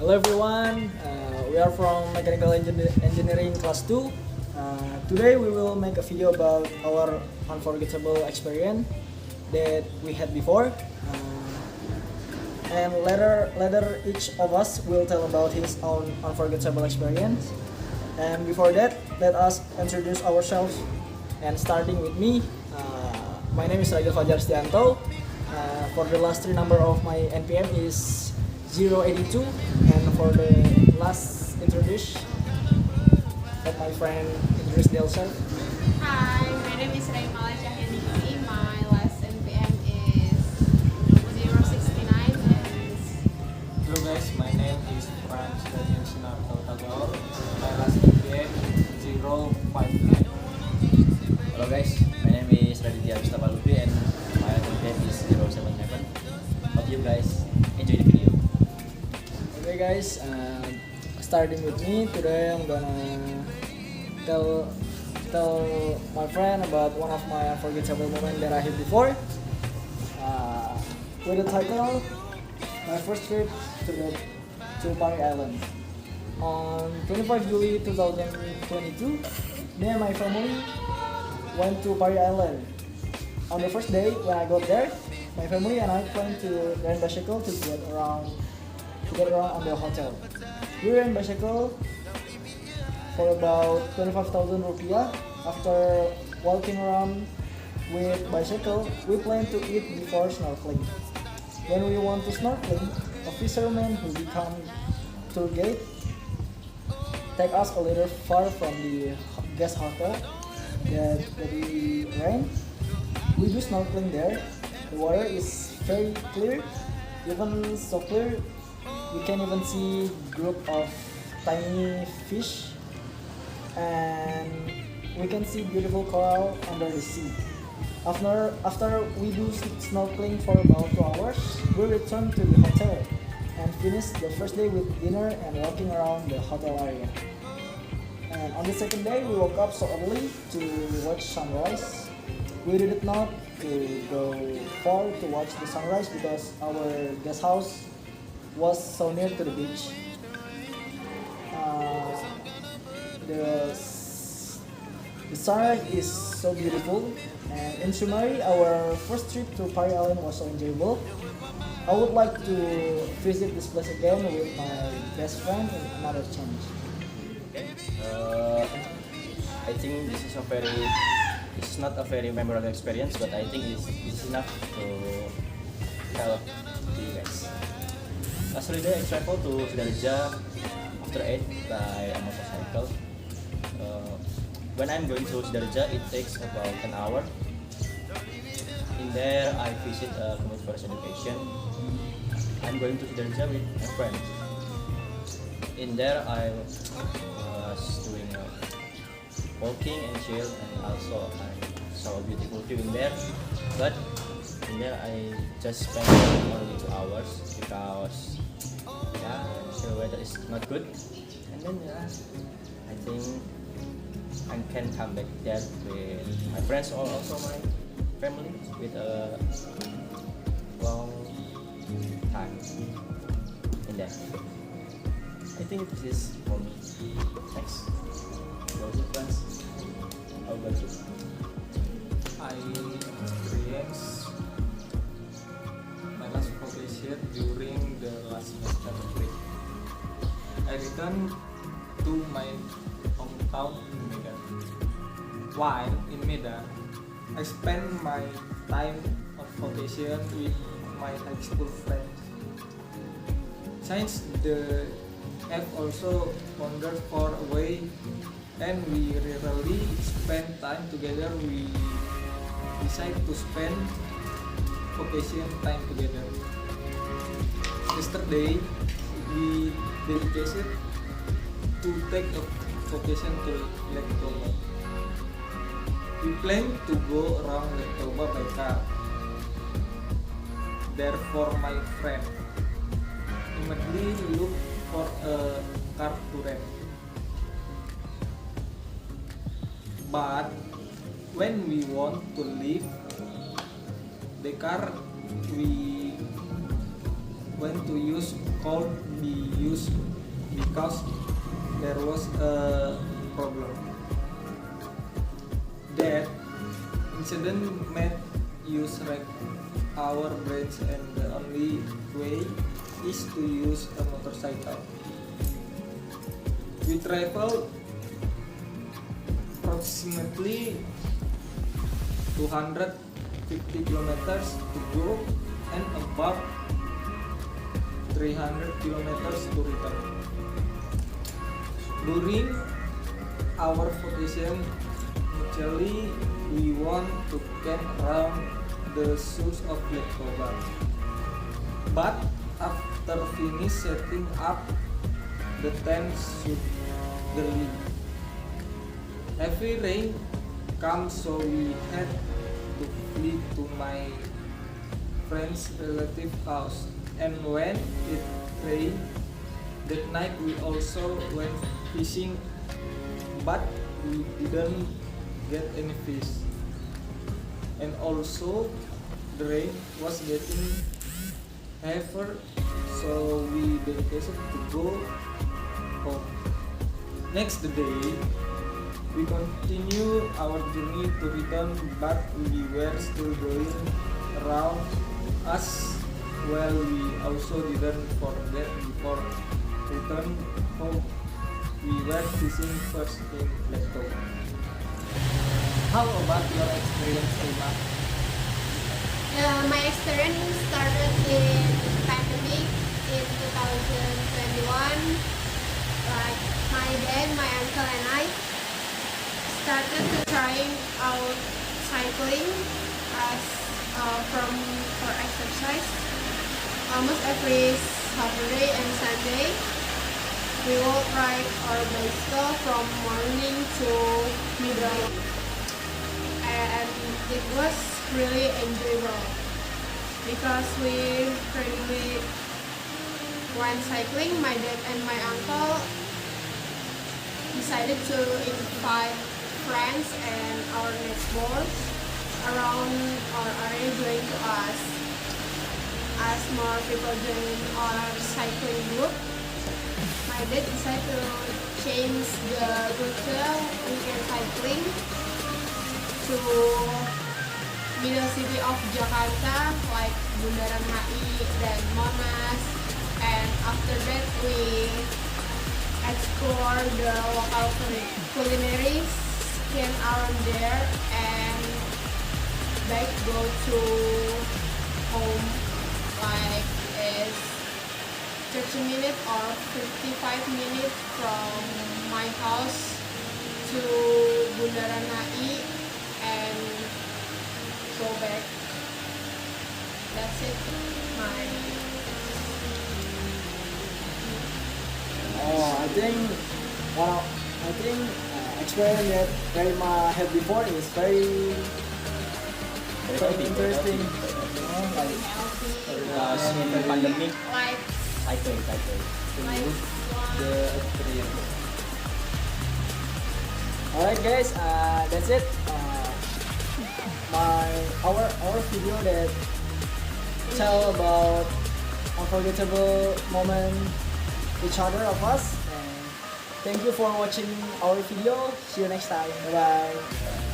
Hello everyone, we are from Mechanical Engineering Class 2. Today we will make a video about our unforgettable experience that we had before. And later each of us will tell about his own unforgettable experience. And before that, let us introduce ourselves. And starting with me, my name is Ragil Fajar Stianto. For the last three number of my NPM is 082, and for the last introduce, let my friend introduce themselves. Hi, my name is Raimala Cahyani. My last NPM is 069 and Hello guys, my name is Franz Daniel Sinarto Tagor. My last NPM 059. Hello guys, my name is Raditya Mustafa Lutfi and my NPM is 077. Hope you guys enjoy the video. Okay guys, starting with me, today I'm gonna tell my friend about one of my unforgettable moments that I had before. With the title, my first trip to Pari Island. On 25 July 2022, me and my family went to Pari Island. On the first day when I got there, my family and I planned to rent bicycle to get around on the hotel. We rent bicycle for about 25,000 rupiah. After walking around with bicycle, we plan to eat before snorkeling. When we want to snorkeling, a fisherman who become tour guide take us a little far from the guest hotel that we rent. We do snorkeling there. The water is very clear, even so clear we can even see group of tiny fish, and we can see beautiful coral under the sea. After we do snorkeling for about 2 hours, we return to the hotel and finish the first day with dinner and walking around the hotel area. And on the second day, we woke up so early to watch sunrise. We did not to go far to watch the sunrise because our guest house was so near to the beach. The sunrise is so beautiful, and in summary, our first trip to Pari Island was so enjoyable. I would like to visit this place again with my best friend in another chance. I think this is not a very memorable experience, but I think it's enough to tell to you guys. Last holiday I traveled to Sidoarjo after 8 by a motorcycle. When I'm going to Sidoarjo, it takes about an hour. In there, I visit a community forest education. I'm going to Sidoarjo with a friend. In there, I was doing walking and chill, and also I saw a beautiful view in there. But in there, I just spent only 2 hours because the weather is not good. And then I think I can come back there with my friends or also my family with a long time in there. I think this is for me. Thanks. Go to friends. How about you? I experienced my last vacation during the last semester break. I returned to my hometown in Medan. While in Medan, I spent my time of vacation with my high school friends. Since the have also wandered far away and we rarely spend time together, we decide to spend vacation time together. Yesterday, we dedicated to take a vacation to Lake Toba. We plan to go around Lake Toba by car. Therefore, my friend immediately look for a car to rent. But when we want to leave the car, we when to use could be used because there was a problem. That incident made use wreck our brains, and the only way is to use a motorcycle. We traveled approximately 250 kilometers to go and about 300 kilometers to return. During our vacation, initially we want to camp around the shores of Lake Toba. But after finish setting up, the tent should leave. Heavy rain comes, so we had to flee to my friend's relative house. And when it rained that night, we also went fishing, but we didn't get any fish. And also the rain was getting heavier, so we decided to go home. Next day, we continue our journey to return, but we were still going around us. Well, we also didn't forget before return home, we were fishing first in Lake Toba. How about your experience, Rima? My experience started in pandemic in 2021. Like my dad, my uncle, and I started to trying out cycling as for exercise. Almost every Saturday and Sunday, we will ride our bicycle from morning to midnight, and it was really enjoyable because we frequently went cycling. My dad and my uncle decided to invite friends and our neighbors around our area join to us. As more people join our cycling group, my dad decided to change the route weekend cycling to middle city of Jakarta like Bundaran HI dan Monas, and after that we explore the local culinary scene around there and back go to home like it's 30 minutes or 55 minutes from my house to Bundaran HI and go back. That's it. I think experience that Rima had before is very interesting. Like Because in the pandemic, Like cycling. The experience. alright guys, that's it. Our video that tell about unforgettable moment each other of us. And thank you for watching our video. See you next time. Bye bye.